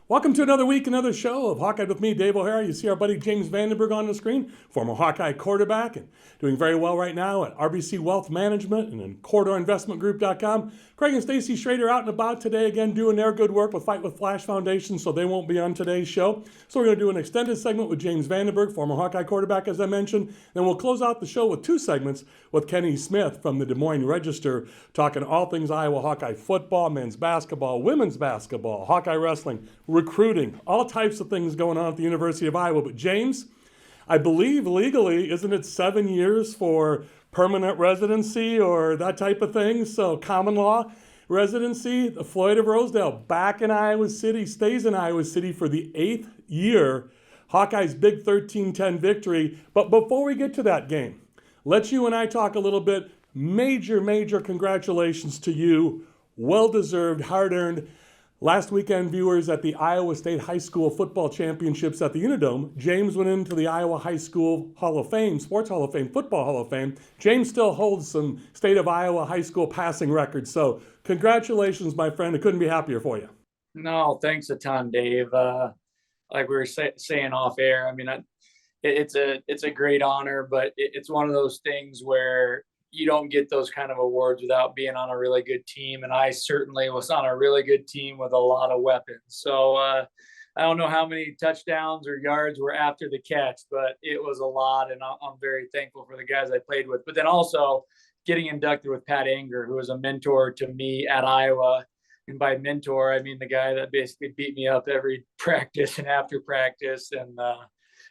Welcome to another week, another show of Hawkeye with me, Dave O'Hara. You see our buddy James Vandenberg on the screen, former Hawkeye quarterback and doing very well right now at RBC Wealth Management and in CorridorInvestmentGroup.com. Craig and Stacy Schrader out and about today again doing their good work with Fight with Flash Foundation, so they won't be on today's show. So we're going to do an extended segment with James Vandenberg, former Hawkeye quarterback, as I mentioned. Then we'll close out the show with two segments with Kennington Smith from the Des Moines Register, talking all things Iowa Hawkeye football, men's basketball, women's basketball, Hawkeye wrestling, recruiting, all types of things going on at the University of Iowa. But James, I believe legally, isn't it 7 years for permanent residency or that type of thing? So common law residency, the Floyd of Rosedale back in Iowa City, stays in Iowa City for the 8th year. Hawkeye's big 13-10 victory. But before we get to that game, let's you and I talk a little bit. Major congratulations to you. Well-deserved, hard-earned. Last weekend, viewers at the Iowa State High School Football Championships at the Unidome, James went into the Iowa High School Hall of Fame, Sports Hall of Fame, Football Hall of Fame. James still holds some State of Iowa high school passing records. So congratulations, my friend. I couldn't be happier for you. No, thanks a ton, Dave. Like we were saying off air, I mean, it's a great honor, but it's one of those things where you don't get those kind of awards without being on a really good team. And I certainly was on a really good team with a lot of weapons. So I don't know how many touchdowns or yards were after the catch, but it was a lot. And I'm very thankful for the guys I played with. But then also getting inducted with Pat Anger, who was a mentor to me at Iowa. And by mentor, I mean the guy that basically beat me up every practice and after practice. And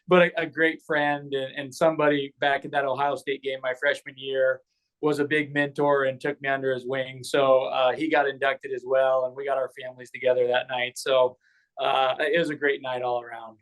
but a great friend and somebody back at that Ohio State game my freshman year was a big mentor and took me under his wing. So he got inducted as well, and we got our families together that night. So it was a great night all around.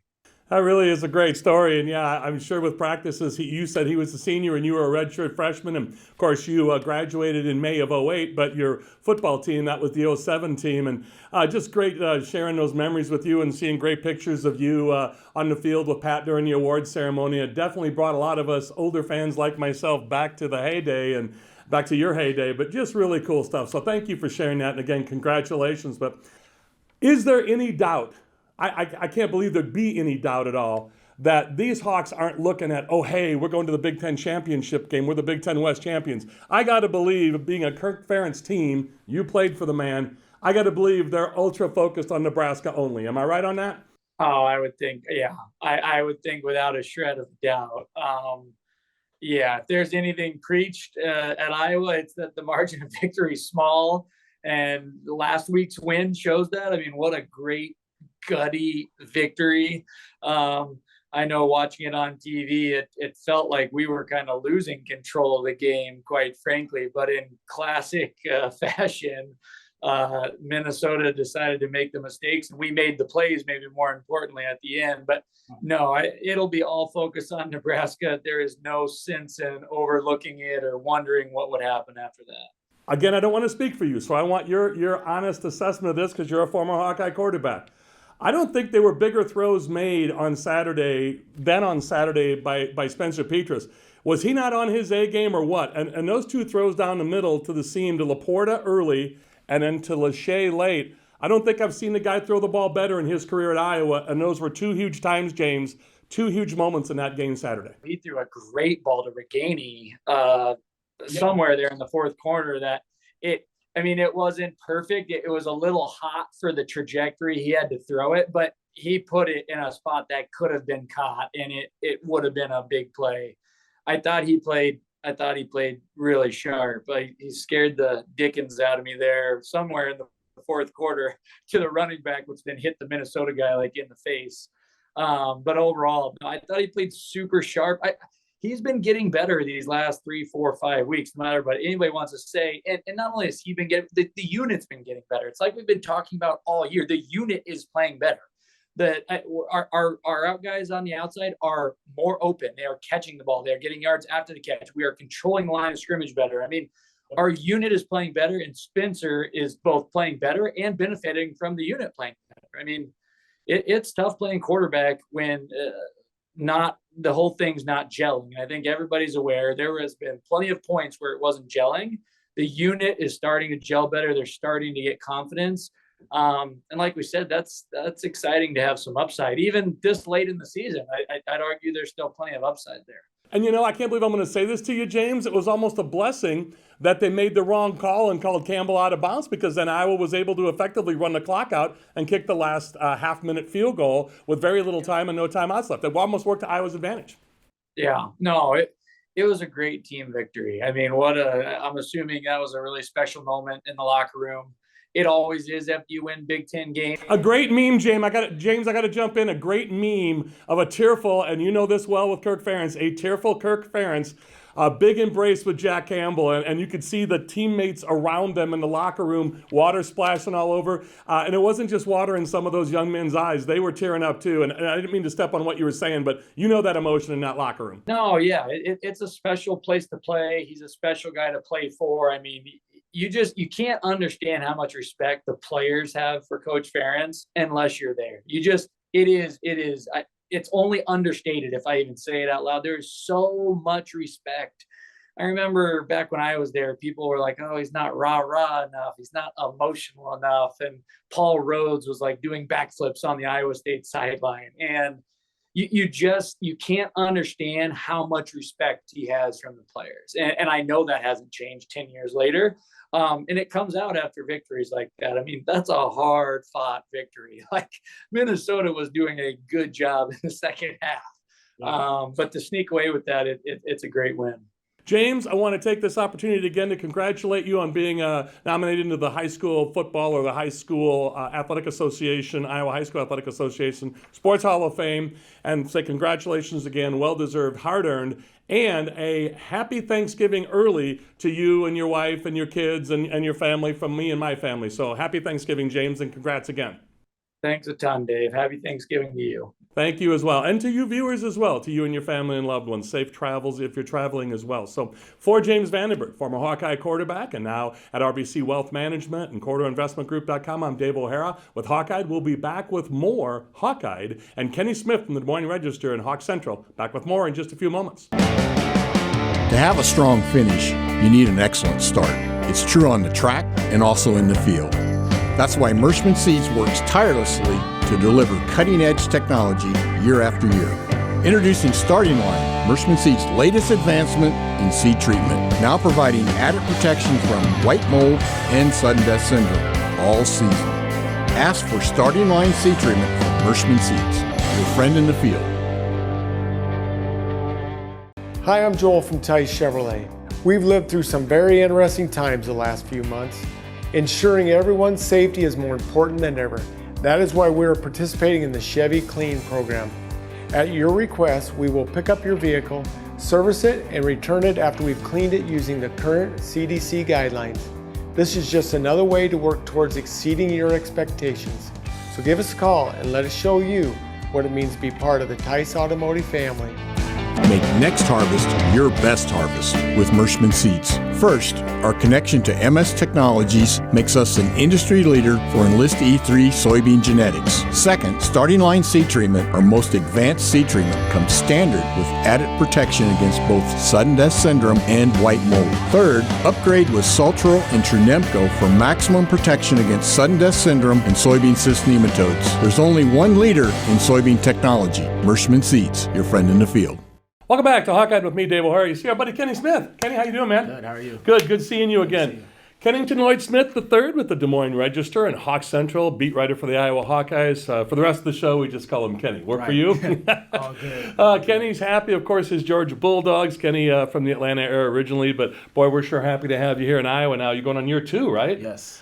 That really is a great story. And yeah, I'm sure with practices, you said he was a senior and you were a redshirt freshman. And of course, you graduated in May of '08, but your football team, that was the '07 team. And just great sharing those memories with you and seeing great pictures of you on the field with Pat during the awards ceremony. It definitely brought a lot of us older fans like myself back to the heyday and back to your heyday, but just really cool stuff. So thank you for sharing that. And again, congratulations. But is there any doubt? I can't believe there'd be any doubt at all that these Hawks aren't looking at, oh, hey, we're going to the Big Ten championship game. We're the Big Ten West champions. I got to believe, being a Kirk Ferentz team, you played for the man, I got to believe they're ultra focused on Nebraska only. Am I right on that? Oh, I would think, yeah. I would think without a shred of doubt. Yeah, if there's anything preached at Iowa, it's that the margin of victory is small. And last week's win shows that. I mean, what a great gutty victory. I know watching it on TV, it felt like we were kind of losing control of the game, quite frankly, but in classic fashion, Minnesota decided to make the mistakes and we made the plays, maybe more importantly at the end. But no, it'll be all focused on Nebraska. There is no sense in overlooking it or wondering what would happen after that. Again, I don't want to speak for you, so I want your honest assessment of this because you're a former Hawkeye quarterback. I don't think there were bigger throws made on Saturday by Spencer Petras. Was he not on his A game or what? And those two throws down the middle to the seam to Laporta early and then to Lachey late, I don't think I've seen the guy throw the ball better in his career at Iowa, and those were two huge times, James, two huge moments in that game Saturday. He threw a great ball to Reganey somewhere there in the fourth quarter that it wasn't perfect. It was a little hot for the trajectory. He had to throw it, but he put it in a spot that could have been caught, and it would have been a big play. I thought he played really sharp. He scared the dickens out of me there somewhere in the fourth quarter to the running back, which then hit the Minnesota guy like in the face. But overall, I thought he played super sharp. He's been getting better these last 3, 4, 5 weeks, no matter what anybody wants to say. And not only has he been getting, the unit's been getting better. It's like we've been talking about all year. The unit is playing better. Our out guys on the outside are more open. They are catching the ball. They're getting yards after the catch. We are controlling the line of scrimmage better. I mean, our unit is playing better, and Spencer is both playing better and benefiting from the unit playing better. I mean, it's tough playing quarterback when not the whole thing's not gelling. I think everybody's aware there has been plenty of points where it wasn't gelling. The unit is starting to gel better. They're starting to get confidence. And like we said, that's exciting to have some upside, even this late in the season. I'd argue there's still plenty of upside there. And I can't believe I'm going to say this to you, James. It was almost a blessing that they made the wrong call and called Campbell out of bounds, because then Iowa was able to effectively run the clock out and kick the last half-minute field goal with very little time and no timeouts left. It almost worked to Iowa's advantage. Yeah, no, it was a great team victory. I mean, I'm assuming that was a really special moment in the locker room. It always is after you win Big Ten games. A great meme, James. I got to jump in. A great meme of a tearful, and you know this well with Kirk Ferentz, a tearful Kirk Ferentz, a big embrace with Jack Campbell, and you could see the teammates around them in the locker room, water splashing all over. And it wasn't just water in some of those young men's eyes. They were tearing up too. And I didn't mean to step on what you were saying, but you know that emotion in that locker room. No, yeah, it's a special place to play. He's a special guy to play for. I mean, you can't understand how much respect the players have for Coach Ferentz unless you're there. It's only understated if I even say it out loud. There's so much respect. I remember back when I was there, people were like, oh, he's not rah-rah enough. He's not emotional enough. And Paul Rhodes was like doing backflips on the Iowa State sideline. And you can't understand how much respect he has from the players. And I know that hasn't changed 10 years later. And it comes out after victories like that. I mean, that's a hard fought victory. Like Minnesota was doing a good job in the second half. But to sneak away with that, it's a great win. James, I want to take this opportunity again to congratulate you on being nominated into the high school football or the high school athletic association, Iowa High School Athletic Association Sports Hall of Fame, and say congratulations again, well-deserved, hard-earned, and a happy Thanksgiving early to you and your wife and your kids and your family from me and my family. So happy Thanksgiving, James, and congrats again. Thanks a ton, Dave. Happy Thanksgiving to you. Thank you as well. And to you viewers as well, to you and your family and loved ones. Safe travels if you're traveling as well. So for James Vandenberg, former Hawkeye quarterback and now at RBC Wealth Management and CorridorInvestmentGroup.com, I'm Dave O'Hara with Hawkeyed. We'll be back with more Hawkeyed and Kenny Smith from the Des Moines Register and Hawk Central. Back with more in just a few moments. To have a strong finish, you need an excellent start. It's true on the track and also in the field. That's why Merschman Seeds works tirelessly to deliver cutting-edge technology year after year. Introducing Starting Line, Merschman Seeds' latest advancement in seed treatment, now providing added protection from white mold and sudden death syndrome all season. Ask for Starting Line seed treatment from Merschman Seeds, your friend in the field. Hi, I'm Joel from Tice Chevrolet. We've lived through some very interesting times the last few months. Ensuring everyone's safety is more important than ever. That is why we are participating in the Chevy Clean program. At your request, we will pick up your vehicle, service it, and return it after we've cleaned it using the current CDC guidelines. This is just another way to work towards exceeding your expectations. So give us a call and let us show you what it means to be part of the Tice Automotive family. Make next harvest your best harvest with Merschman Seeds. First, our connection to MS Technologies makes us an industry leader for Enlist E3 soybean genetics. Second, Starting Line seed treatment, our most advanced seed treatment, comes standard with added protection against both sudden death syndrome and white mold. Third, upgrade with Saltro and Trunemco for maximum protection against sudden death syndrome and soybean cyst nematodes. There's only one leader in soybean technology, Merschman Seeds, your friend in the field. Welcome back to Hawkeye with me, Dave O'Hara. You see our buddy Kenny Smith. Kenny, how you doing, man? Good, how are you? Good seeing you again. Kennington Lloyd Smith III with the Des Moines Register and Hawk Central, beat writer for the Iowa Hawkeyes. For the rest of the show, we just call him Kenny. Work for you? All good. Kenny's happy, of course, his Georgia Bulldogs. Kenny from the Atlanta area originally, but boy, we're sure happy to have you here in Iowa now. You're going on year 2, right? Yes.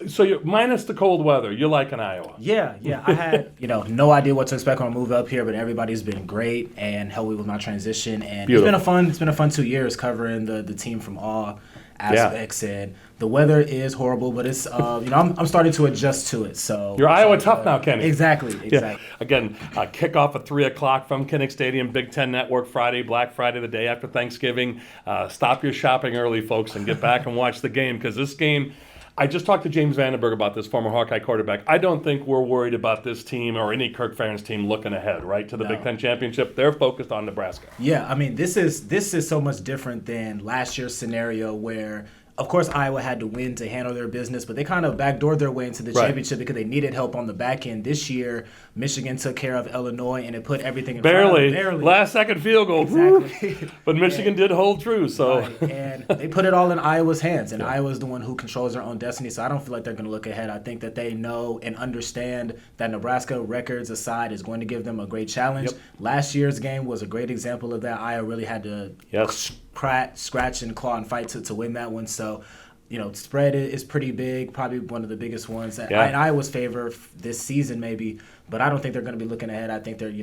So you're minus the cold weather. You like in Iowa? Yeah. I had no idea what to expect when I moved up here, but everybody's been great and helped me with my transition. And Beautiful. It's been a fun 2 years covering the team from all aspects. And the weather is horrible, but it's I'm starting to adjust to it. So you're Iowa tough now, Kenny. Exactly. Yeah. Again, kickoff at 3:00 from Kinnick Stadium, Big Ten Network Friday, Black Friday, the day after Thanksgiving. Stop your shopping early, folks, and get back and watch the game, because this game. I just talked to James Vandenberg about this, former Hawkeye quarterback. I don't think we're worried about this team or any Kirk Ferentz team looking ahead, right, to the Big Ten championship. They're focused on Nebraska. Yeah, I mean, this is so much different than last year's scenario where of course, Iowa had to win to handle their business, but they kind of backdoored their way into the championship because they needed help on the back end. This year, Michigan took care of Illinois, and it put everything in front of them. Barely. Last-second field goal. Exactly. But Michigan did hold true. So. Right. And they put it all in Iowa's hands, and Iowa's the one who controls their own destiny, so I don't feel like they're going to look ahead. I think that they know and understand that Nebraska, records aside, is going to give them a great challenge. Last year's game was a great example of that. Iowa really had to scratch and claw and fight to win that one. So, spread is pretty big, probably one of the biggest ones in Iowa's favor this season maybe, but I don't think they're going to be looking ahead. I think they're,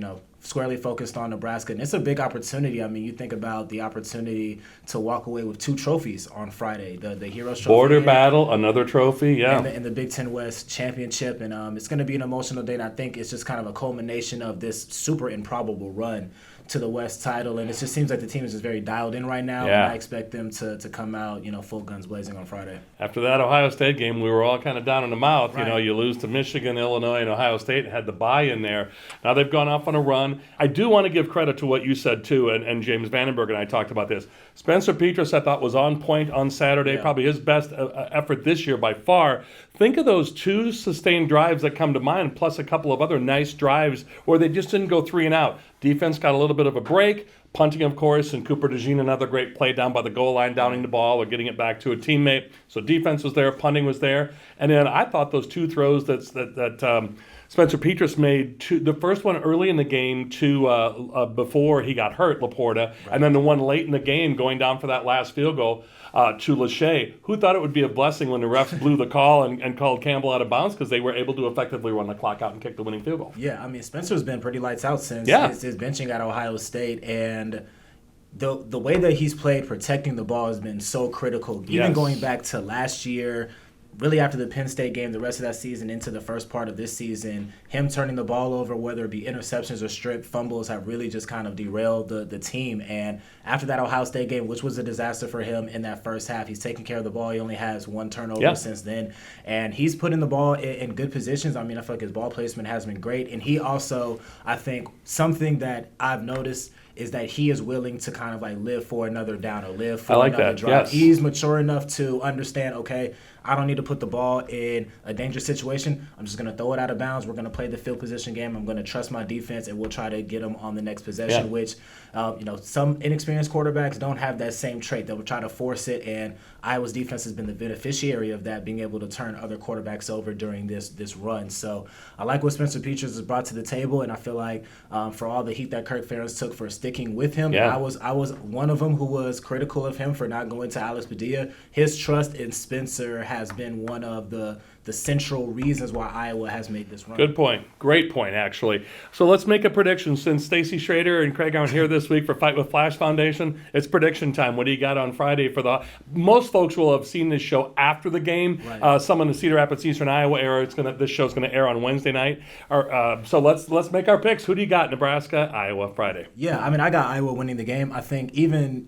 squarely focused on Nebraska, and it's a big opportunity. I mean, you think about the opportunity to walk away with 2 trophies on Friday, the Heroes Trophy. Border Battle, another trophy, and the Big Ten West Championship, and it's going to be an emotional day, and I think it's just kind of a culmination of this super improbable run to the West title, and it just seems like the team is just very dialed in right now, and I expect them to come out, full guns blazing on Friday. After that Ohio State game, we were all kind of down in the mouth. Right. You lose to Michigan, Illinois, and Ohio State had the bye in there. Now they've gone off on a run. I do want to give credit to what you said, too, and James Vandenberg and I talked about this. Spencer Petras, I thought, was on point on Saturday, probably his best effort this year by far. Think of those 2 sustained drives that come to mind, plus a couple of other nice drives where they just didn't go 3 and out. Defense got a little bit of a break. Punting, of course, and Cooper DeJean, another great play down by the goal line, downing the ball or getting it back to a teammate. So defense was there, punting was there. And then I thought those 2 throws that Spencer Petras made, the first one early in the game before he got hurt, Laporta, and then the one late in the game going down for that last field goal to Lachey. Who thought it would be a blessing when the refs blew the call and called Campbell out of bounds because they were able to effectively run the clock out and kick the winning field goal? Yeah, I mean, Spencer's been pretty lights out since his benching at Ohio State, and the way that he's played protecting the ball has been so critical. Even going back to last year, really after the Penn State game, the rest of that season into the first part of this season, him turning the ball over, whether it be interceptions or strip fumbles, have really just kind of derailed the team. And after that Ohio State game, which was a disaster for him in that first half, he's taking care of the ball. He only has 1 turnover since then. And he's putting the ball in good positions. I mean, I feel like his ball placement has been great. And he also, I think, something that I've noticed is that he is willing to kind of like live for another down or live for another drive. Yes. He's mature enough to understand, okay, I don't need to put the ball in a dangerous situation. I'm just going to throw it out of bounds. We're going to play the field position game. I'm going to trust my defense, and we'll try to get them on the next possession, which, some inexperienced quarterbacks don't have that same trait. They will try to force it, and Iowa's defense has been the beneficiary of that, being able to turn other quarterbacks over during this run. So I like what Spencer Petras has brought to the table, and I feel like for all the heat that Kirk Ferentz took for sticking with him, I was one of them who was critical of him for not going to Alex Padilla. His trust in Spencer has been one of the central reasons why Iowa has made this run. Good point. Great point, actually. So let's make a prediction. Since Stacy Schrader and Craig aren't here this week for Fight with Flash Foundation, it's prediction time. What do you got on Friday for the? Most folks will have seen this show after the game. Right. Some in the Cedar Rapids, Eastern Iowa area. This show's going to air on Wednesday night. So let's make our picks. Who do you got? Nebraska, Iowa, Friday. Yeah, I mean, I got Iowa winning the game. I think even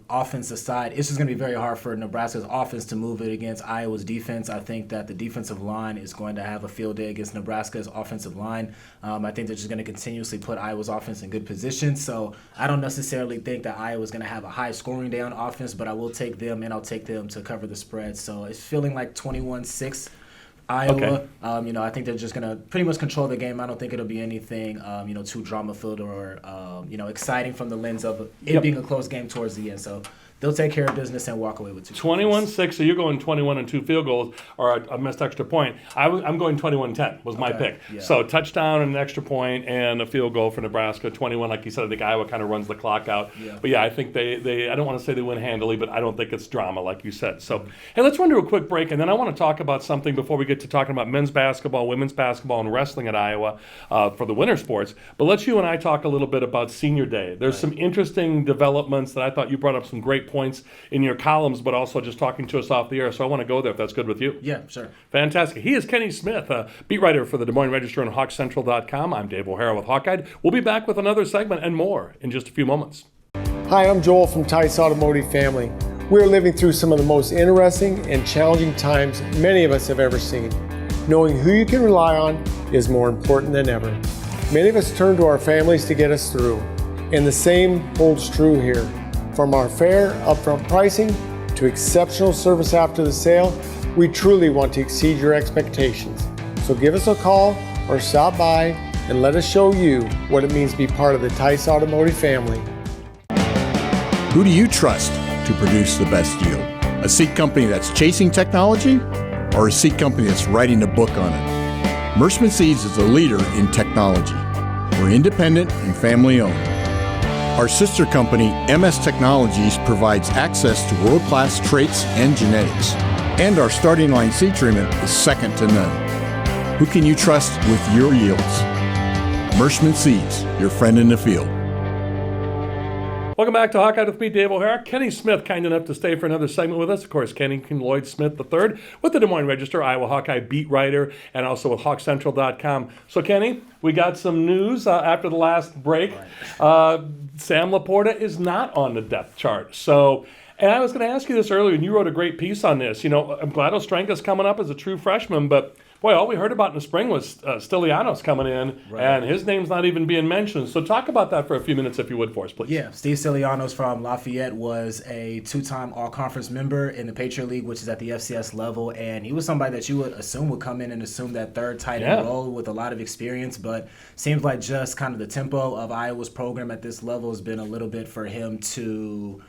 offense aside, it's just going to be very hard for Nebraska's offense to move it against Iowa's defense. I think that the defensive line is going to have a field day against Nebraska's offensive line. I think they're just going to continuously put Iowa's offense in good position. So I don't necessarily think that Iowa's going to have a high scoring day on offense, but I will take them, and I'll take them to cover the spread. So it's feeling like 21-6 Iowa. Okay. I think they're just going to pretty much control the game. I don't think it'll be anything, too drama-filled or, exciting from the lens of it being a close game towards the end. So they'll take care of business and walk away with 2 21-6, so you're going 21 and 2 field goals or a missed extra point. I'm going 21-10 was my pick. Yeah. So touchdown and an extra point and a field goal for Nebraska. 21, like you said, I think Iowa kind of runs the clock out. Yeah. But, I think they I don't want to say they win handily, but I don't think it's drama, like you said. So, hey, let's run to a quick break, and then I want to talk about something before we get to talking about men's basketball, women's basketball, and wrestling at Iowa for the winter sports. But let's you and I talk a little bit about Senior Day. There's some interesting developments that I thought you brought up some great points in your columns, but also just talking to us off the air. So I want to go there if that's good with you. Yeah, sure. Fantastic. He is Kenny Smith, beat writer for the Des Moines Register and HawkCentral.com. I'm Dave O'Hara with Hawkeye. We'll be back with another segment and more in just a few moments. Hi, I'm Joel from Tice Automotive Family. We're living through some of the most interesting and challenging times many of us have ever seen. Knowing who you can rely on is more important than ever. Many of us turn to our families to get us through, and the same holds true here. From our fair, upfront pricing to exceptional service after the sale, we truly want to exceed your expectations. So give us a call or stop by and let us show you what it means to be part of the Tice Automotive family. Who do you trust to produce the best yield? A seat company that's chasing technology or a seat company that's writing a book on it? Merschman Seeds is a leader in technology. We're independent and family owned. Our sister company, MS Technologies, provides access to world-class traits and genetics. And our starting line seed treatment is second to none. Who can you trust with your yields? Merschman Seeds, your friend in the field. Welcome back to Hawkeye with me, Dave O'Hara. Kenny Smith, kind enough to stay for another segment with us. Of course, Kennington Lloyd Smith III with the Des Moines Register, Iowa Hawkeye beat writer, and also with HawkCentral.com. So, Kenny, we got some news after the last break. Sam Laporta is not on the depth chart. So, and I was going to ask you this earlier, and you wrote a great piece on this. You know, I'm glad Ostrenka's coming up as a true freshman, but boy, all we heard about in the spring was Stylianos coming in, and his name's not even being mentioned. So talk about that for a few minutes, if you would, for us, please. Yeah, Steve Stylianos from Lafayette was a two-time All-Conference member in the Patriot League, which is at the FCS level, and he was somebody that you would assume would come in and assume that third tight end role with a lot of experience, but seems like just kind of the tempo of Iowa's program at this level has been a little bit for him to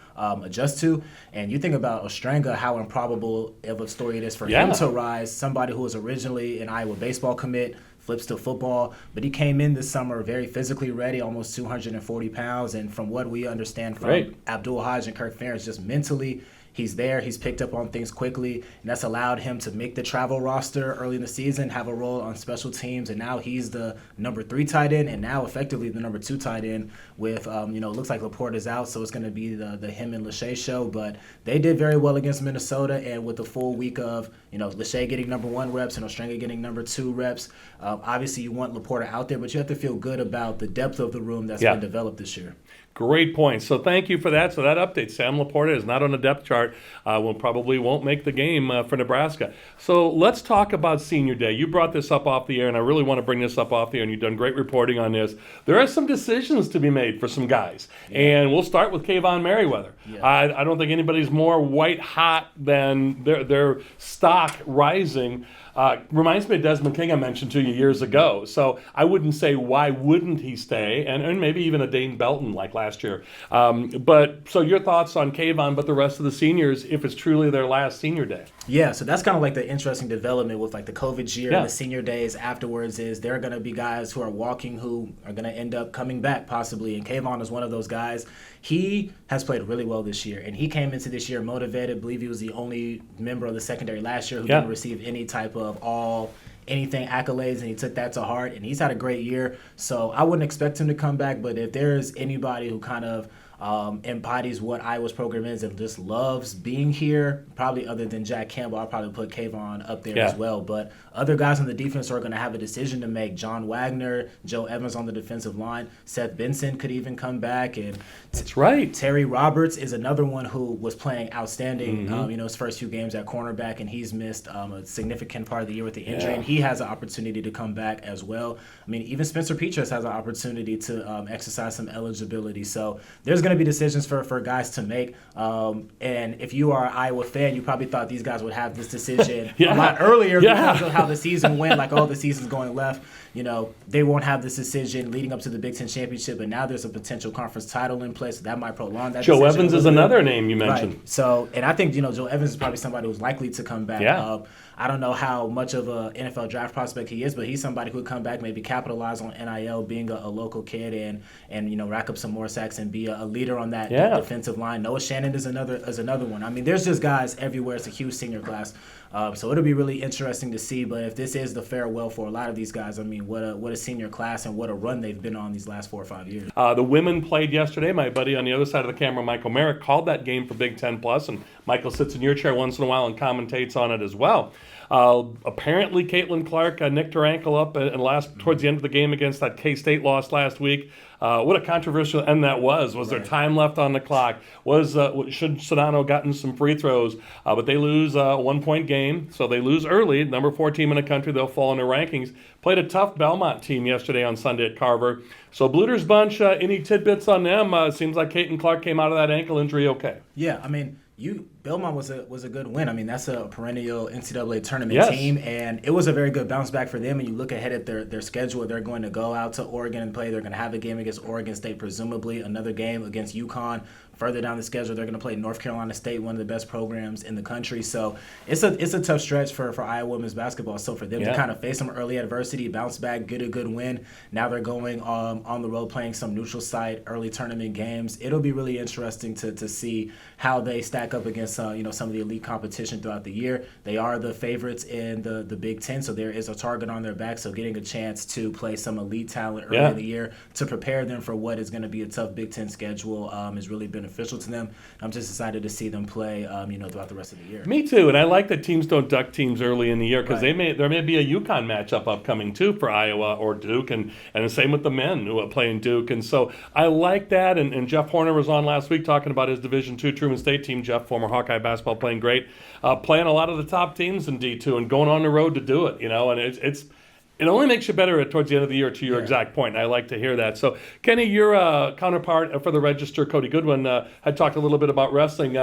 adjust to. And you think about Ostrenga, how improbable of a story it is for him to rise. Somebody who was originally an Iowa baseball commit, flips to football, but he came in this summer very physically ready, almost 240 pounds. And from what we understand from Abdul Hajj and Kirk Ferentz, just mentally, he's there. He's picked up on things quickly, and that's allowed him to make the travel roster early in the season, have a role on special teams, and now he's the number 3 tight end, and now effectively the number 2 tight end with, it looks like Laporta's out, so it's going to be the him and Lachey show. But they did very well against Minnesota, and with the full week of, Lachey getting number 1 reps and Ostrenga getting number 2 reps, obviously you want Laporta out there, but you have to feel good about the depth of the room that's been developed this year. Great point. So thank you for that. So that update, Sam Laporta is not on the depth chart. Probably won't make the game for Nebraska. So let's talk about Senior Day. You brought this up off the air, and I really want to bring this up off the air, and you've done great reporting on this. There are some decisions to be made for some guys, and we'll start with Kayvon Merriweather. I don't think anybody's more white hot than their stock rising. Reminds me of Desmond King I mentioned to you years ago. So I wouldn't say why wouldn't he stay, and maybe even a Dane Belton like last year. But so your thoughts on Kayvon, but the rest of the seniors, if it's truly their last Senior Day. Yeah, so that's kind of like the interesting development with like the COVID year and the senior days afterwards is there are going to be guys who are walking who are going to end up coming back possibly, and Kayvon is one of those guys. He has played really well this year, and he came into this year motivated. I believe he was the only member of the secondary last year who didn't receive any type of anything accolades, and he took that to heart, and he's had a great year. So I wouldn't expect him to come back, but if there's anybody who kind of embodies what Iowa's program is and just loves being here, probably other than Jack Campbell, I'll probably put Kayvon up there as well. But other guys on the defense are going to have a decision to make. John Wagner, Joe Evans on the defensive line, Seth Benson could even come back. And that's right. Terry Roberts is another one who was playing outstanding, his first few games at cornerback, and he's missed a significant part of the year with the injury, and he has an opportunity to come back as well. I mean, even Spencer Petras has an opportunity to exercise some eligibility. So there's going to be decisions for guys to make. And if you are an Iowa fan, you probably thought these guys would have this decision a lot earlier because of how the season went, like, the season's going left. They won't have this decision leading up to the Big Ten Championship, but now there's a potential conference title in place, so that might prolong that Joe Evans is another name you mentioned. Right. So, and I think, Joe Evans is probably somebody who's likely to come back. I don't know how much of an NFL draft prospect he is, but he's somebody who would come back, maybe capitalize on NIL, being a local kid, and rack up some more sacks and be a leader on that defensive line. Noah Shannon is another one. I mean, there's just guys everywhere. It's a huge senior class. So it'll be really interesting to see. But if this is the farewell for a lot of these guys, I mean, what a senior class and what a run they've been on these last 4 or 5 years. The women played yesterday. My buddy on the other side of the camera, Michael Merrick, called that game for Big Ten Plus, and Michael sits in your chair once in a while and commentates on it as well. Apparently, Caitlin Clark nicked her ankle up towards the end of the game against that K-State loss last week. What a controversial end that was. Was there time left on the clock? Should Sedano gotten some free throws? But they lose a 1-point game, so they lose early. Number 4 team in the country, they'll fall in their rankings. Played a tough Belmont team yesterday on Sunday at Carver. So Bluter's bunch, any tidbits on them? Seems like Caitlin Clark came out of that ankle injury okay. Yeah, I mean, Belmont was a good win. I mean, that's a perennial NCAA tournament team, and it was a very good bounce back for them. And you look ahead at their schedule, they're going to go out to Oregon and play. They're going to have a game against Oregon State, presumably another game against UConn. Further down the schedule, they're going to play North Carolina State, one of the best programs in the country. So it's a tough stretch for Iowa women's basketball. So for them to kind of face some early adversity, bounce back, get a good win. Now they're going on the road playing some neutral site early tournament games. It'll be really interesting to see how they stack up against some of the elite competition throughout the year. They are the favorites in the Big Ten, so there is a target on their back. So getting a chance to play some elite talent early in the year to prepare them for what is going to be a tough Big Ten schedule has really been beneficial to them. I'm just excited to see them play, throughout the rest of the year. Me too, and I like that teams don't duck teams early in the year because there may be a UConn matchup upcoming too for Iowa or Duke, and the same with the men who are playing Duke, and so I like that. And Jeff Horner was on last week talking about his Division II Truman State team. Jeff, former Hawkeye basketball, playing great, playing a lot of the top teams in D2 and going on the road to do it. And it only makes you better towards the end of the year, to your exact point, and I like to hear that. So, Kenny, your counterpart for the Register, Cody Goodwin, had talked a little bit about wrestling.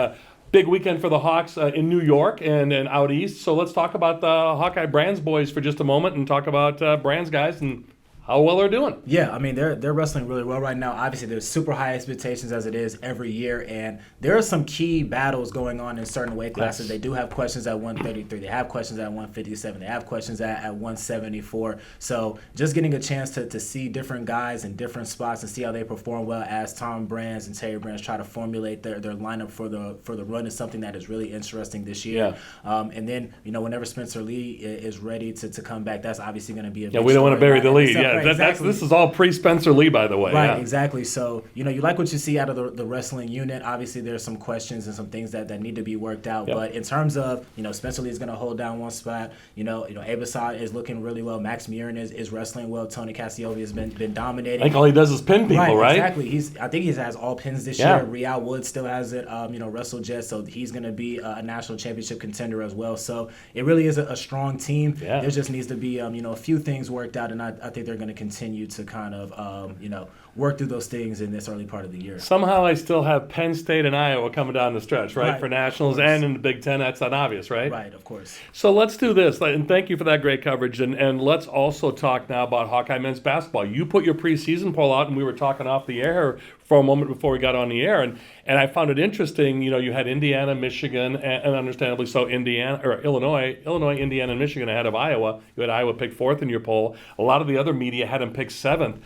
Big weekend for the Hawks in New York and out east. So let's talk about the Hawkeye Brands boys for just a moment and talk about Brands guys and how well they're doing. Yeah, I mean, they're wrestling really well right now. Obviously, there's super high expectations as it is every year, and there are some key battles going on in certain weight classes. They do have questions at 133. They have questions at 157. They have questions at 174. So just getting a chance to see different guys in different spots and see how they perform well as Tom Brands and Terry Brands try to formulate their lineup for the run is something that is really interesting this year. And then, whenever Spencer Lee is ready to come back, that's obviously going to be a big we don't want to bury the lead. Yeah, right, exactly. This is all pre-Spencer Lee, by the way. Right, exactly. So, you like what you see out of the wrestling unit. Obviously, there's some questions and some things that need to be worked out. Yep. But in terms of, Spencer Lee is going to hold down one spot. IHSAA is looking really well. Max Murin is wrestling well. Tony Cassiovi has been dominating. I think all he does is pin people, right? Exactly. I think he has all pins this year. Real Wood still has it, WrestleJet. So he's going to be a national championship contender as well. So it really is a strong team. Yeah. There just needs to be, a few things worked out. And I think they're going to continue to kind of, work through those things in this early part of the year. Somehow I still have Penn State and Iowa coming down the stretch, right? For nationals and in the Big Ten. That's not obvious, right? Right, of course. So let's do this, and thank you for that great coverage. And let's also talk now about Hawkeye men's basketball. You put your preseason poll out, and we were talking off the air for a moment before we got on the air, and I found it interesting. You had Indiana, Michigan, and understandably so Illinois, Indiana, and Michigan ahead of Iowa. You had Iowa pick 4th in your poll. A lot of the other media had them pick 7th.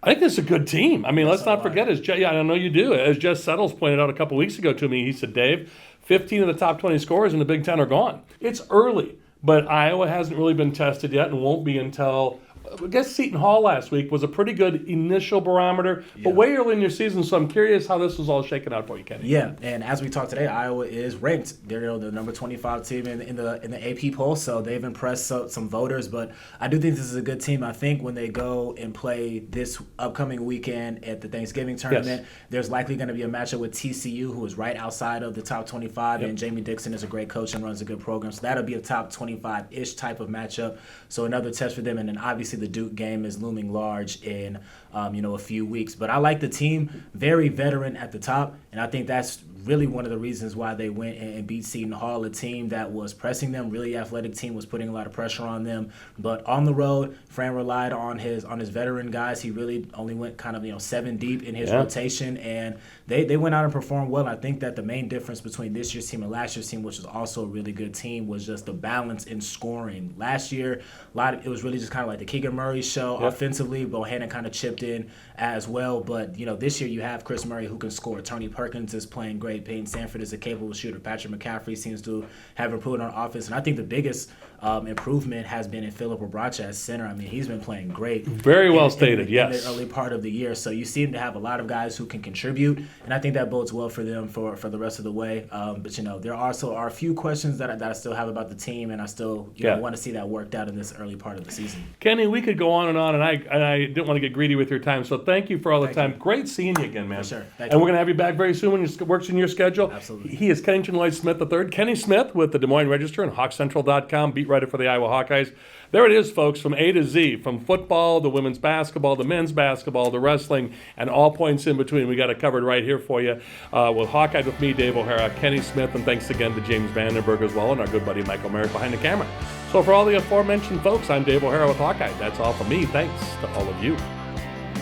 I think this is a good team. I mean, let's not forget, I know you do. As Jess Settles pointed out a couple weeks ago to me, he said, Dave, 15 of the top 20 scorers in the Big Ten are gone. It's early, but Iowa hasn't really been tested yet and won't be until, I guess Seton Hall last week was a pretty good initial barometer, but way early in your season, so I'm curious how this was all shaken out for you, Kenny. Yeah, and as we talked today, Iowa is ranked. They're the number 25 team in the AP poll, so they've impressed some voters, but I do think this is a good team. I think when they go and play this upcoming weekend at the Thanksgiving tournament, there's likely going to be a matchup with TCU, who is right outside of the top 25, and Jamie Dixon is a great coach and runs a good program, so that'll be a top 25-ish type of matchup, so another test for them, and then obviously the Duke game is looming large in a few weeks. But I like the team, very veteran at the top, and I think that's really one of the reasons why they went and beat Seton Hall, a team that was pressing them, really athletic team, was putting a lot of pressure on them. But on the road, Fran relied on his veteran guys. He really only went kind of 7 deep in his rotation, and they went out and performed well. I think that the main difference between this year's team and last year's team, which was also a really good team, was just the balance in scoring. Last year, it was really just kind of like the Keegan Murray show offensively. Bohannon kind of chipped in as well. But this year you have Chris Murray, who can score. Tony Perkins is playing great. Peyton Sanford is a capable shooter. Patrick McCaffrey seems to have improved on offense. And I think the biggest improvement has been in Philip Obracha at center. I mean, he's been playing great. Very well stated, in the early part of the year. So you seem to have a lot of guys who can contribute, and I think that bodes well for them for the rest of the way. But there also are a few questions that I still have about the team, and I still want to see that worked out in this early part of the season. Kenny, we could go on, and I didn't want to get greedy with your time, so thank you for all the time. Great seeing you again, man. For sure. And we're going to have you back very soon when you works in your schedule. Absolutely. He is Kennington Smith III. Kenny Smith with the Des Moines Register and HawkCentral.com, beat writer for the Iowa Hawkeyes. There it is, folks, from A to Z, from football to women's basketball to men's basketball to wrestling and all points in between. We got it covered right here for you with Hawkeye with me, Dave O'Hara, Kenny Smith, and thanks again to James Vandenberg as well and our good buddy Michael Merritt behind the camera. So for all the aforementioned folks, I'm Dave O'Hara with Hawkeye. That's all from me. Thanks to all of you.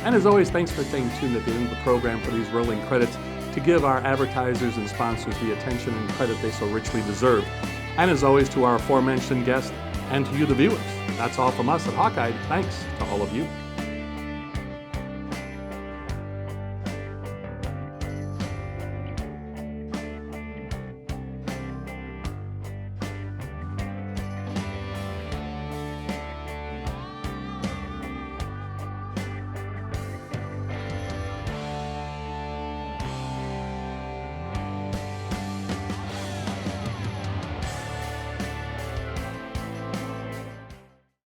And as always, thanks for staying tuned at the end of the program for these rolling credits to give our advertisers and sponsors the attention and credit they so richly deserve. And as always, to our aforementioned guests and to you, the viewers. That's all from us at Hawkeye. Thanks to all of you.